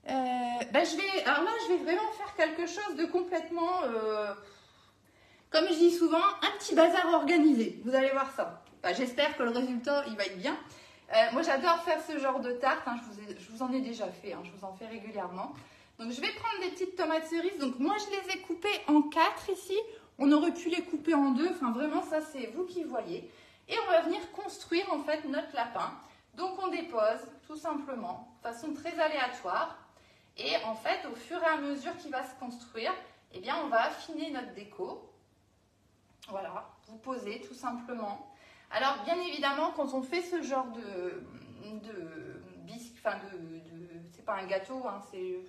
Alors là, je vais vraiment faire quelque chose de complètement, comme je dis souvent, un petit bazar organisé. Vous allez voir ça. J'espère que le résultat, il va être bien. Moi, j'adore faire ce genre de tarte. Hein. Je vous en ai déjà fait. Hein. Je vous en fais régulièrement. Donc, je vais prendre des petites tomates cerises. Donc, moi, je les ai coupées en 4 ici. On aurait pu les couper en 2. Enfin, vraiment, ça, c'est vous qui voyez. Et on va venir construire, en fait, notre lapin. Donc, on dépose, tout simplement, de façon très aléatoire. Et en fait, au fur et à mesure qu'il va se construire, eh bien, on va affiner notre déco. Voilà, vous posez tout simplement. Alors, bien évidemment, quand on fait ce genre de biscuit, enfin, c'est pas un gâteau, hein, c'est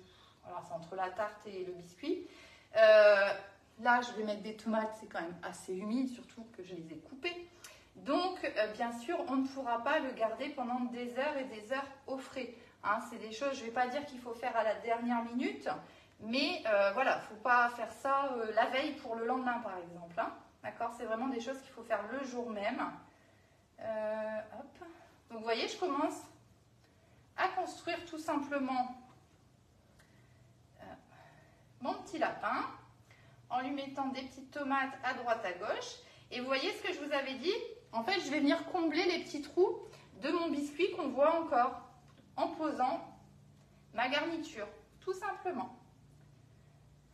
entre la tarte et le biscuit. Là, je vais mettre des tomates, c'est quand même assez humide, surtout que je les ai coupées. Donc, bien sûr, on ne pourra pas le garder pendant des heures et des heures au frais. Hein, c'est des choses, je ne vais pas dire qu'il faut faire à la dernière minute, mais voilà, il ne faut pas faire ça la veille pour le lendemain, par exemple. Hein. D'accord, c'est vraiment des choses qu'il faut faire le jour même. Hop. Donc, vous voyez, je commence à construire tout simplement mon petit lapin en lui mettant des petites tomates à droite à gauche. Et vous voyez ce que je vous avais dit? En fait, je vais venir combler les petits trous de mon biscuit qu'on voit encore en posant ma garniture, tout simplement.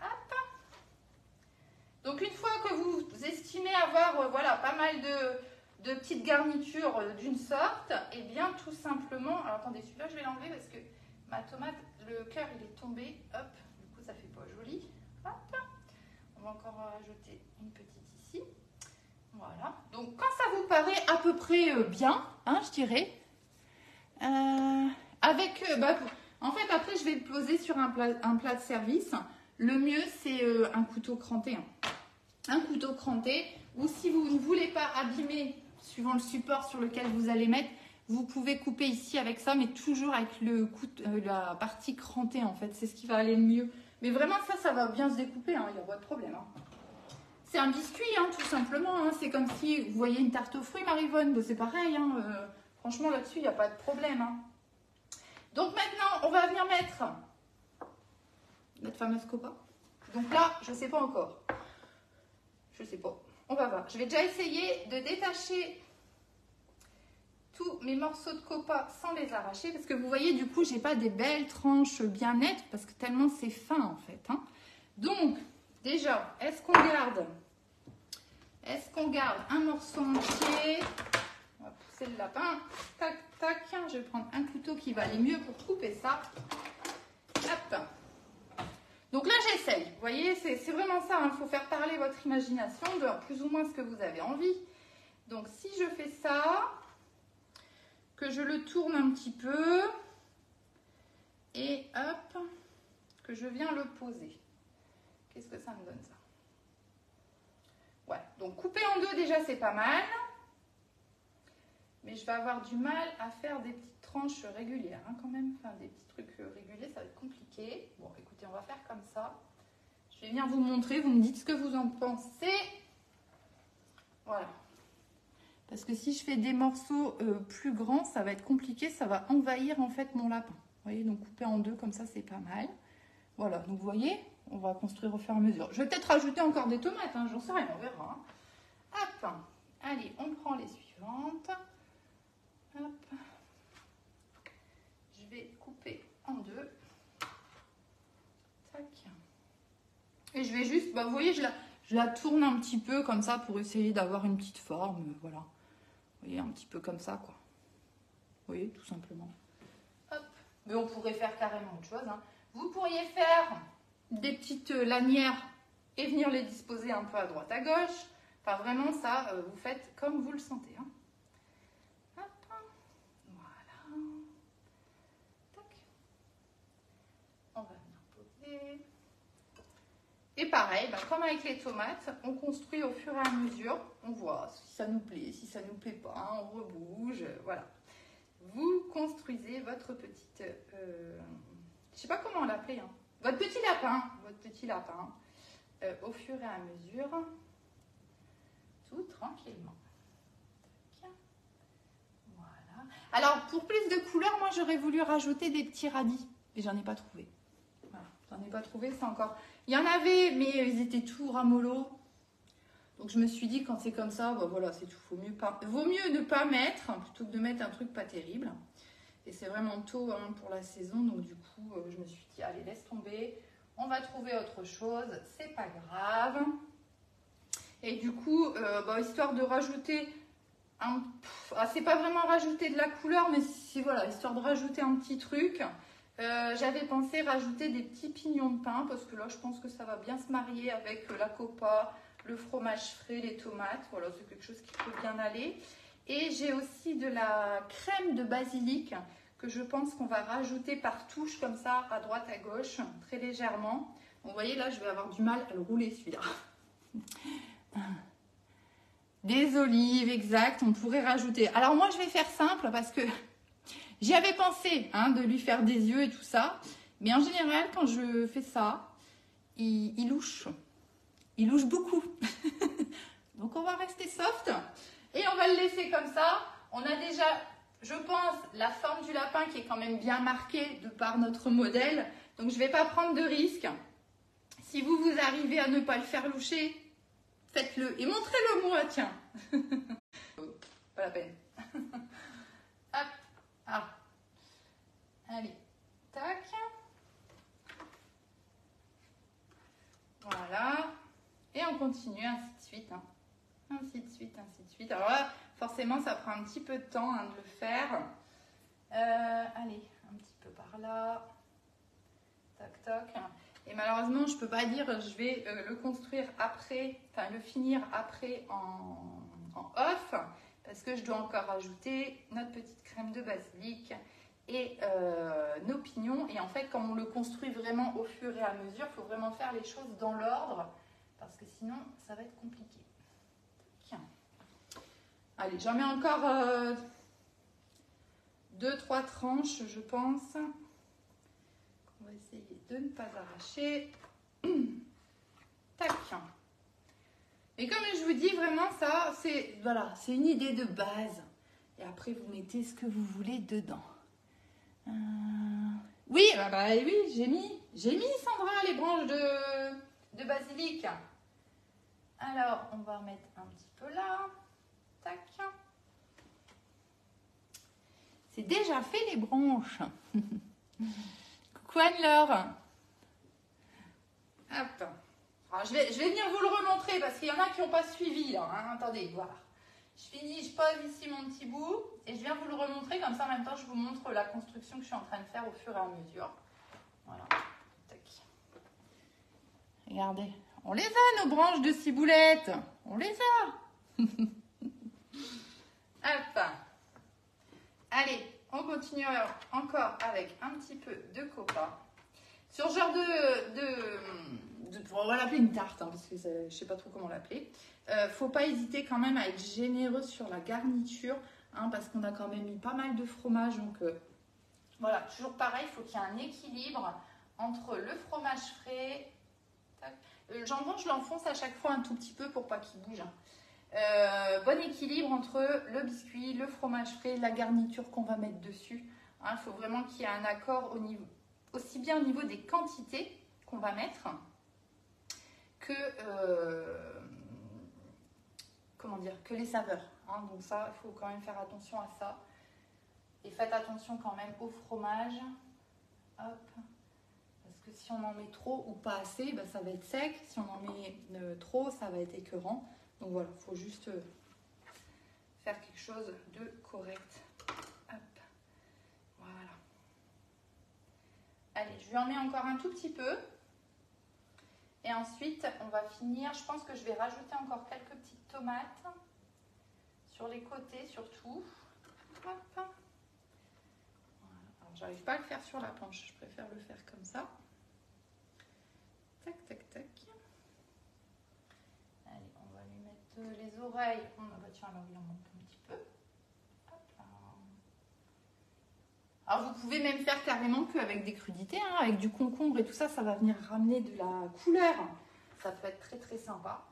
Hop. Donc, une fois que vous estimez avoir voilà, pas mal de petites garnitures d'une sorte, et bien tout simplement, alors attendez, celui-là je vais l'enlever parce que ma tomate, le cœur il est tombé, hop, du coup ça fait pas joli. Hop. On va encore rajouter une petite ici. Voilà. Donc, quand ça vous paraît à peu près bien, hein, je dirais, en fait, après, je vais le poser sur un plat de service. Le mieux, c'est un couteau cranté. Hein. Un couteau cranté, ou si vous ne voulez pas abîmer, suivant le support sur lequel vous allez mettre, vous pouvez couper ici avec ça, mais toujours avec la partie crantée, en fait. C'est ce qui va aller le mieux. Mais vraiment, ça va bien se découper, hein, il n'y a pas de problème. Hein. C'est un biscuit, hein, tout simplement. Hein. C'est comme si vous voyez une tarte aux fruits, Maryvonne. C'est pareil. Hein. Franchement, là-dessus, il n'y a pas de problème. Hein. Donc maintenant, on va venir mettre notre fameuse copa. Donc là, je ne sais pas encore. Je ne sais pas. On va voir. Je vais déjà essayer de détacher tous mes morceaux de copa sans les arracher. Parce que vous voyez, du coup, je n'ai pas des belles tranches bien nettes. Parce que tellement c'est fin, en fait. Hein. Donc, déjà, est-ce qu'on garde un morceau entier? On va pousser le lapin. Tac, tac. Je vais prendre un couteau qui va aller mieux pour couper ça. Hop. Donc là, j'essaye. Vous voyez, c'est vraiment ça. Il faut faire parler votre imagination de plus ou moins ce que vous avez envie. Donc, si je fais ça, que je le tourne un petit peu, et hop, que je viens le poser. Qu'est-ce que ça me donne, ça? Ouais, donc couper en deux, déjà, c'est pas mal. Mais je vais avoir du mal à faire des petites tranches régulières, hein, quand même. Enfin, des petits trucs réguliers, ça va être compliqué. Bon, écoutez, on va faire comme ça. Je vais venir vous montrer, vous me dites ce que vous en pensez. Voilà. Parce que si je fais des morceaux plus grands, ça va être compliqué, ça va envahir en fait mon lapin. Vous voyez, donc couper en deux comme ça, c'est pas mal. Voilà, donc vous voyez, on va construire au fur et à mesure. Je vais peut-être rajouter encore des tomates, hein, j'en sais rien, on verra. Hein. Hop, allez, on prend les suivantes. Hop. Je vais couper en deux. Tac. Et je vais juste, vous voyez, je la tourne un petit peu comme ça pour essayer d'avoir une petite forme. Voilà. Vous voyez, un petit peu comme ça, quoi. Vous voyez, tout simplement. Hop. Mais on pourrait faire carrément autre chose. Hein. Vous pourriez faire des petites lanières et venir les disposer un peu à droite, à gauche. Enfin, vraiment, ça, vous faites comme vous le sentez. Hein. On va venir poser. Et pareil, bah, comme avec les tomates, on construit au fur et à mesure. On voit si ça nous plaît, si ça nous plaît pas, on rebouge, voilà. Vous construisez votre petite, je sais pas comment l'appeler, hein, votre petit lapin, au fur et à mesure, tout tranquillement. Voilà. Alors pour plus de couleurs, moi j'aurais voulu rajouter des petits radis, mais j'en ai pas trouvé. Voilà, j'en ai pas trouvé, c'est encore. Il y en avait, mais ils étaient tout ramollos. Donc je me suis dit, quand c'est comme ça, bah voilà, c'est tout. Vaut mieux ne pas mettre plutôt que de mettre un truc pas terrible. Et c'est vraiment tôt hein, pour la saison, donc du coup, je me suis dit, allez, laisse tomber. On va trouver autre chose, c'est pas grave. Et du coup, bah, histoire de rajouter c'est pas vraiment rajouter de la couleur, mais c'est voilà, histoire de rajouter un petit truc. J'avais pensé rajouter des petits pignons de pain parce que là, je pense que ça va bien se marier avec la copa, le fromage frais, les tomates. Voilà, c'est quelque chose qui peut bien aller. Et j'ai aussi de la crème de basilic que je pense qu'on va rajouter par touche comme ça, à droite, à gauche, très légèrement. Vous voyez, là, je vais avoir du mal à le rouler, celui-là. Des olives, exact, on pourrait rajouter. Alors moi, je vais faire simple parce que j'y avais pensé hein, de lui faire des yeux et tout ça. Mais en général, quand je fais ça, il louche. Il louche beaucoup. Donc on va rester soft et on va le laisser comme ça. On a déjà, je pense, la forme du lapin qui est quand même bien marquée de par notre modèle. Donc je ne vais pas prendre de risque. Si vous arrivez à ne pas le faire loucher, faites-le et montrez-le moi, tiens. Pas la peine. Hop, ah. Allez, tac. Voilà. Et on continue, ainsi de suite. Hein. Ainsi de suite, ainsi de suite. Alors là, forcément, ça prend un petit peu de temps hein, de le faire. Allez, un petit peu par là. Tac, tac. Et malheureusement, je ne peux pas dire je vais le construire après, enfin le finir après en off, parce que je dois encore rajouter notre petite crème de basilic et nos pignons. Et en fait, comme on le construit vraiment au fur et à mesure, il faut vraiment faire les choses dans l'ordre, parce que sinon, ça va être compliqué. Tiens. Allez, j'en mets encore 2-3 tranches, je pense. On va essayer de ne pas arracher. Tac. Et comme je vous dis, vraiment, ça, c'est voilà, c'est une idée de base. Et après, vous mettez ce que vous voulez dedans. Oui, oui, j'ai mis, Sandra, les branches de basilic. Alors, on va mettre un petit peu là. Tac. C'est déjà fait, les branches. Coucou Anne-Laure. Hop. Alors, je vais venir vous le remontrer parce qu'il y en a qui n'ont pas suivi là. Hein. Attendez, voilà. Je pose ici mon petit bout et je viens vous le remontrer. Comme ça, en même temps, je vous montre la construction que je suis en train de faire au fur et à mesure. Voilà. Tac. Regardez. On les a, nos branches de ciboulette. On les a. Hop. Allez, on continue encore avec un petit peu de copa. Sur ce genre on va l'appeler une tarte, hein, parce que je ne sais pas trop comment l'appeler. Faut pas hésiter quand même à être généreux sur la garniture, hein, parce qu'on a quand même mis pas mal de fromage. Donc voilà, toujours pareil, il faut qu'il y ait un équilibre entre le fromage frais. Le jambon, je l'enfonce à chaque fois un tout petit peu pour pas qu'il bouge. Hein. Bon équilibre entre le biscuit, le fromage frais, la garniture qu'on va mettre dessus. Il faut vraiment qu'il y ait un accord au niveau, aussi bien au niveau des quantités qu'on va mettre que, que les saveurs. Hein. Donc ça, il faut quand même faire attention à ça. Et faites attention quand même au fromage. Hop. Parce que si on en met trop ou pas assez, ben ça va être sec. Si on en met trop, ça va être écœurant. Donc voilà, il faut juste faire quelque chose de correct. Hop. Voilà. Allez, je lui en mets encore un tout petit peu. Et ensuite, on va finir. Je pense que je vais rajouter encore quelques petites tomates sur les côtés surtout. Hop. Voilà. Alors, j'arrive pas à le faire sur la planche. Je préfère le faire comme ça. Tac, tac, tac. les oreilles, oh, bah tiens, là, il en manque un petit peu. Hop là. Alors, vous pouvez même faire carrément qu'avec des crudités, hein, avec du concombre et tout ça, ça va venir ramener de la couleur. Ça peut être très très sympa.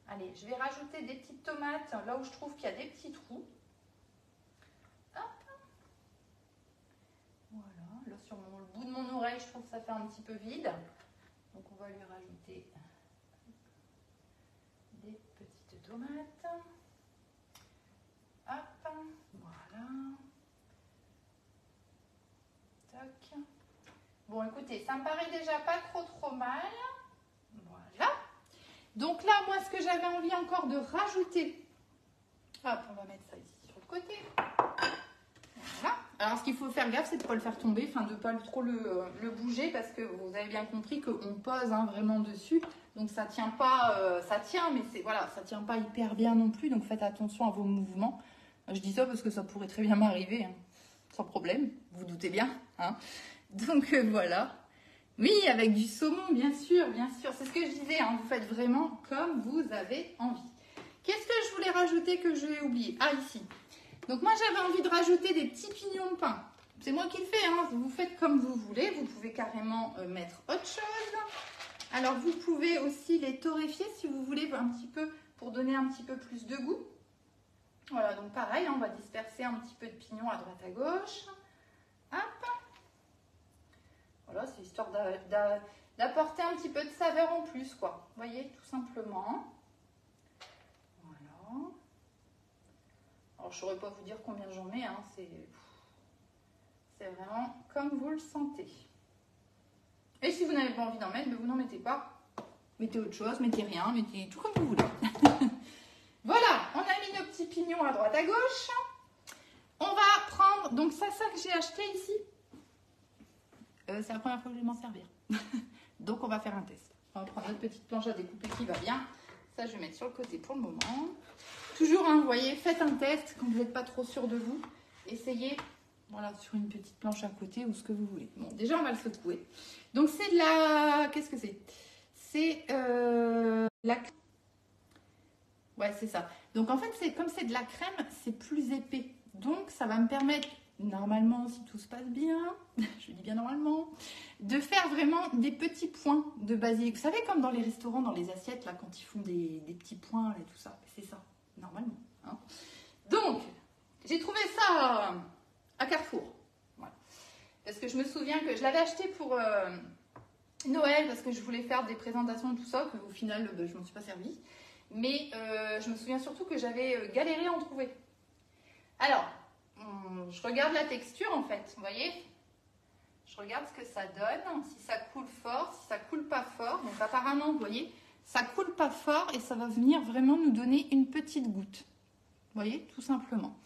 Allez, je vais rajouter des petites tomates là où je trouve qu'il y a des petits trous. Hop. Voilà, là sur le bout de mon oreille, je trouve que ça fait un petit peu vide. Donc on va lui rajouter des petites tomates. Hop, voilà. Toc. Bon, écoutez, ça me paraît déjà pas trop mal. Voilà. Donc là, moi, ce que j'avais envie encore de rajouter, hop, on va mettre ça ici sur le côté. Voilà. Alors, ce qu'il faut faire gaffe, c'est de ne pas le faire tomber, enfin de ne pas trop le bouger, parce que vous avez bien compris qu'on pose hein, vraiment dessus. Donc, ça tient pas, ça tient, mais voilà, ça tient pas hyper bien non plus. Donc, faites attention à vos mouvements. Je dis ça parce que ça pourrait très bien m'arriver, hein, sans problème. Vous doutez bien. Hein. Donc, voilà. Oui, avec du saumon, bien sûr, bien sûr. C'est ce que je disais, hein, vous faites vraiment comme vous avez envie. Qu'est-ce que je voulais rajouter que j'ai oublié? Ah, ici. Donc moi, j'avais envie de rajouter des petits pignons de pain. C'est moi qui le fais, hein. Vous faites comme vous voulez. Vous pouvez carrément mettre autre chose. Alors, vous pouvez aussi les torréfier si vous voulez un petit peu, pour donner un petit peu plus de goût. Voilà, donc pareil, on va disperser un petit peu de pignons à droite à gauche. Hop. Voilà, c'est histoire d'apporter un petit peu de saveur en plus, quoi. Vous voyez, tout simplement. Voilà. Alors, je ne saurais pas vous dire combien j'en mets, hein. C'est vraiment comme vous le sentez. Et si vous n'avez pas envie d'en mettre, vous n'en mettez pas. Mettez autre chose, mettez rien, mettez tout comme vous voulez. Voilà, on a mis nos petits pignons à droite à gauche. On va prendre, donc ça que j'ai acheté ici. C'est la première fois que je vais m'en servir. Donc, on va faire un test. On va prendre notre petite planche à découper qui va bien. Ça, je vais mettre sur le côté pour le moment. Toujours, hein, vous voyez, faites un test quand vous n'êtes pas trop sûr de vous. Essayez, voilà, sur une petite planche à côté ou ce que vous voulez. Bon, déjà, on va le secouer. Donc, c'est de la... Qu'est-ce que c'est? C'est la... Ouais, c'est ça. Donc, en fait, comme c'est de la crème, c'est plus épais. Donc, ça va me permettre... Normalement, si tout se passe bien, je dis bien normalement, de faire vraiment des petits points de basilic. Vous savez, comme dans les restaurants, dans les assiettes, là, quand ils font des petits points et tout ça, c'est ça, normalement. Hein. Donc, j'ai trouvé ça à Carrefour. Voilà. Parce que je me souviens que je l'avais acheté pour Noël, parce que je voulais faire des présentations et tout ça, qu'au final, je ne m'en suis pas servi. Mais je me souviens surtout que j'avais galéré à en trouver. Alors, je regarde la texture en fait, vous voyez, je regarde ce que ça donne, si ça coule fort, si ça coule pas fort. Donc apparemment, vous voyez, ça coule pas fort et ça va venir vraiment nous donner une petite goutte. Vous voyez, tout simplement.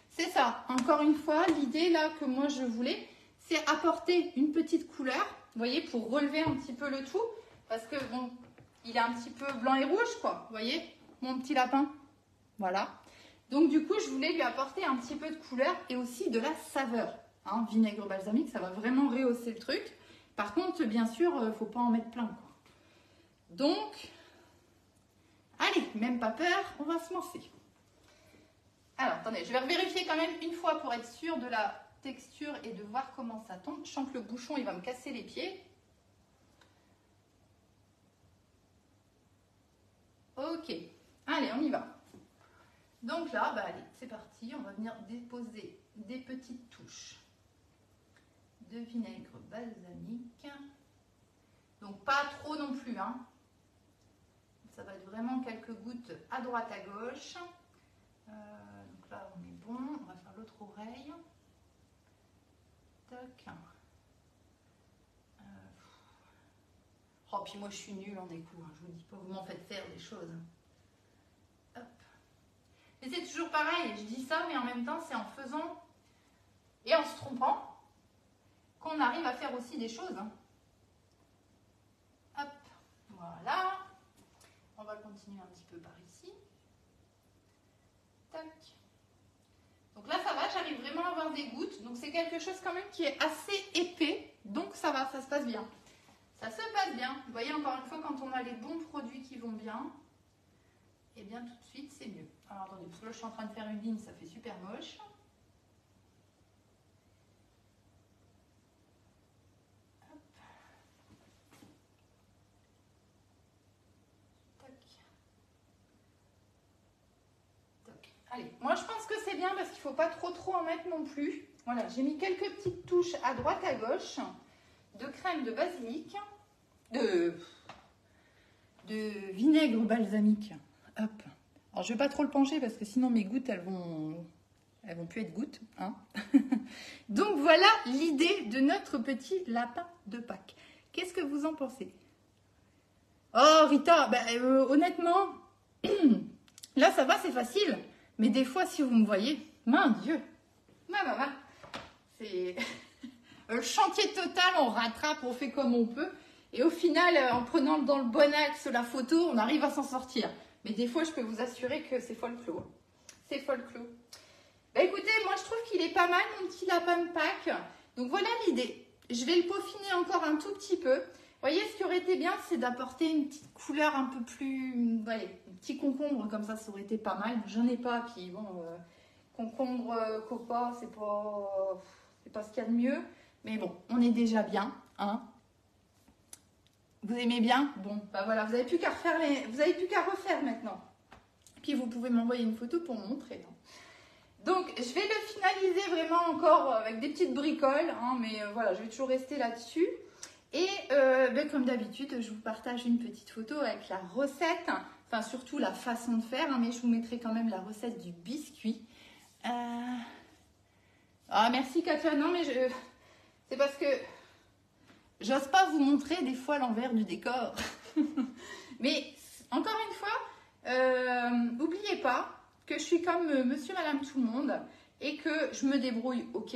C'est ça, encore une fois, l'idée là que moi je voulais, c'est apporter une petite couleur, vous voyez, pour relever un petit peu le tout. Parce que bon, il est un petit peu blanc et rouge quoi, vous voyez, mon petit lapin, voilà. Donc du coup, je voulais lui apporter un petit peu de couleur et aussi de la saveur. Hein, vinaigre balsamique, ça va vraiment rehausser le truc. Par contre, bien sûr, il ne faut pas en mettre plein, quoi. Donc, allez, même pas peur, on va se lancer. Alors, attendez, je vais vérifier quand même une fois pour être sûre de la texture et de voir comment ça tombe. Je sens que le bouchon, il va me casser les pieds. Ok, allez, on y va. Donc là, allez, c'est parti, on va venir déposer des petites touches de vinaigre balsamique. Donc pas trop non plus, hein. Ça va être vraiment quelques gouttes à droite à gauche. Donc là, on est bon, on va faire l'autre oreille. Toc. Oh, puis moi je suis nulle en déco, hein. Je vous dis pas, vous m'en faites faire des choses. Hop. Mais c'est toujours pareil, je dis ça, mais en même temps, c'est en faisant et en se trompant qu'on arrive à faire aussi des choses. Hop, voilà. On va continuer un petit peu par ici. Tac. Donc là, ça va, j'arrive vraiment à avoir des gouttes. Donc c'est quelque chose quand même qui est assez épais. Donc ça va, ça se passe bien. Ça se passe bien. Vous voyez, encore une fois, quand on a les bons produits qui vont bien, et bien tout de suite c'est mieux. Alors attendez, parce que là je suis en train de faire une ligne, ça fait super moche. Hop. Tac. Tac. Allez, moi je pense que c'est bien parce qu'il ne faut pas trop en mettre non plus. Voilà, j'ai mis quelques petites touches à droite à gauche de crème de basilic, de vinaigre balsamique. Hop. Alors je vais pas trop le pencher parce que sinon mes gouttes elles vont plus être gouttes. Hein. Donc voilà l'idée de notre petit lapin de Pâques. Qu'est-ce que vous en pensez? Oh Rita, honnêtement, là ça va, c'est facile. Mais des fois si vous me voyez, mon Dieu, c'est le chantier total, on rattrape, on fait comme on peut. Et au final, en prenant dans le bon axe la photo, on arrive à s'en sortir. Mais des fois, je peux vous assurer que c'est folklore. C'est folklore. Bah écoutez, moi je trouve qu'il est pas mal, mon petit lapin de Pâques. Donc voilà l'idée. Je vais le peaufiner encore un tout petit peu. Vous voyez, ce qui aurait été bien, c'est d'apporter une petite couleur un peu plus... Allez, un petit concombre, comme ça aurait été pas mal. J'en ai pas, puis bon, concombre, copa, c'est pas ce qu'il y a de mieux. Mais bon, on est déjà bien, hein. Vous aimez bien? Bon, bah voilà, vous n'avez plus qu'à refaire maintenant. Puis vous pouvez m'envoyer une photo pour montrer. Donc, je vais le finaliser vraiment encore avec des petites bricoles, hein, mais voilà, je vais toujours rester là-dessus. Et comme d'habitude, je vous partage une petite photo avec la recette, enfin surtout la façon de faire, hein, mais je vous mettrai quand même la recette du biscuit. Ah, merci Katia, non mais c'est parce que j'ose pas vous montrer des fois l'envers du décor. Mais encore une fois, n'oubliez pas que je suis comme monsieur, madame, tout le monde et que je me débrouille, ok,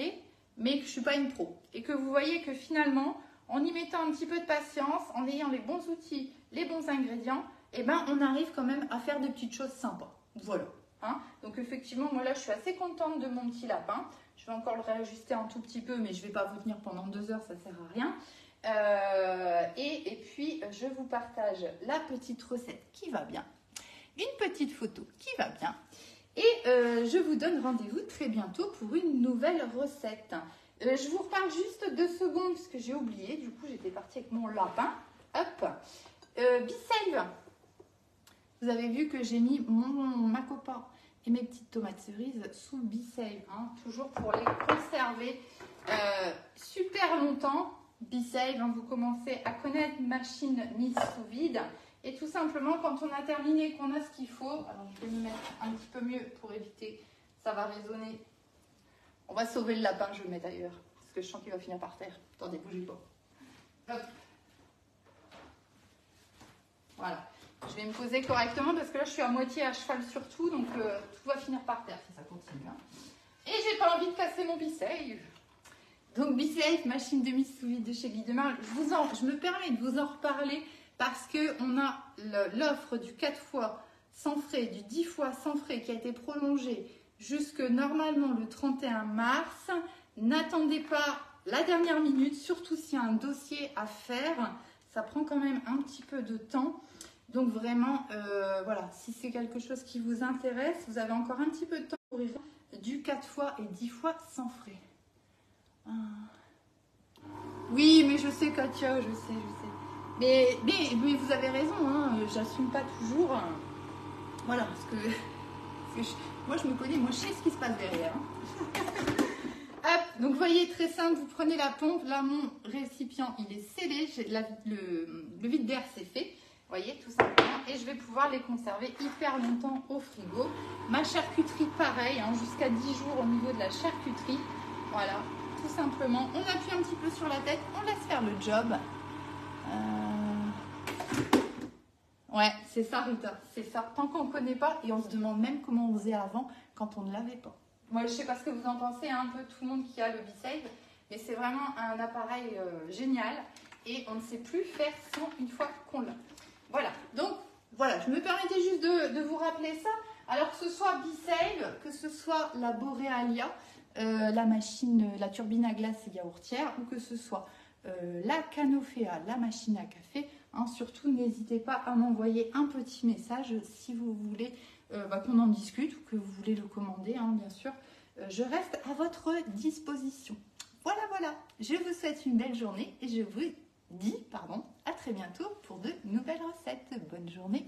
mais que je ne suis pas une pro. Et que vous voyez que finalement, en y mettant un petit peu de patience, en ayant les bons outils, les bons ingrédients, eh ben, on arrive quand même à faire des petites choses sympas. Voilà. Hein, donc effectivement, moi là, je suis assez contente de mon petit lapin. Je vais encore le réajuster un tout petit peu, mais je ne vais pas vous tenir pendant 2 heures, ça ne sert à rien. Et puis, je vous partage la petite recette qui va bien, une petite photo qui va bien. Et je vous donne rendez-vous très bientôt pour une nouvelle recette. Je vous reparle juste 2 secondes parce que j'ai oublié. Du coup, j'étais partie avec mon lapin. Hop. Be-Save. Vous avez vu que j'ai mis ma copa et mes petites tomates cerises sous Be-Save. Hein, toujours pour les conserver super longtemps. Be-Save, hein, vous commencez à connaître machine mise sous vide. Et tout simplement, quand on a terminé, qu'on a ce qu'il faut, alors je vais me mettre un petit peu mieux pour éviter, ça va résonner. On va sauver le lapin, je le mets ailleurs, parce que je sens qu'il va finir par terre. Attendez, bougez pas. Hop. Voilà. Je vais me poser correctement parce que là, je suis à moitié à cheval sur tout, donc tout va finir par terre si ça continue. Hein. Et j'ai pas envie de casser mon Be-Save. Donc Be-Save, machine de mise sous vide de chez Guy Demarle. Je me permets de vous en reparler parce qu'on a l'offre du 4 fois sans frais, du 10 fois sans frais qui a été prolongée jusque normalement le 31 mars. N'attendez pas la dernière minute, surtout s'il y a un dossier à faire. Ça prend quand même un petit peu de temps. Donc vraiment, voilà, si c'est quelque chose qui vous intéresse, vous avez encore un petit peu de temps pour y faire du 4 fois et 10 fois sans frais. Oui, mais je sais Katia, je sais. Mais vous avez raison, hein, j'assume pas toujours. Voilà, parce que moi je me connais, moi je sais ce qui se passe derrière. Hein. Hop, donc vous voyez, très simple, vous prenez la pompe, là mon récipient il est scellé, le vide d'air c'est fait. Vous voyez, tout simplement, et je vais pouvoir les conserver hyper longtemps au frigo. Ma charcuterie, pareil, hein, jusqu'à 10 jours au niveau de la charcuterie. Voilà, tout simplement, on appuie un petit peu sur la tête, on laisse faire le job. Ouais, c'est ça Rita, c'est ça. Tant qu'on ne connaît pas, et on se demande même comment on faisait avant quand on ne l'avait pas. Moi, je ne sais pas ce que vous en pensez, hein, un peu tout le monde qui a le Be-Save, mais c'est vraiment un appareil génial et on ne sait plus faire sans une fois qu'on l'a. Voilà, donc voilà, je me permettais juste de vous rappeler ça. Alors que ce soit Be-Save, que ce soit la Borealia, la machine, la turbine à glace et yaourtière, ou que ce soit la Canofea, la machine à café, Surtout, n'hésitez pas à m'envoyer un petit message si vous voulez qu'on en discute ou que vous voulez le commander, bien sûr. Je reste à votre disposition. Voilà, je vous souhaite une belle journée et je vous dis, à très bientôt pour de nouvelles recettes. Bonne journée.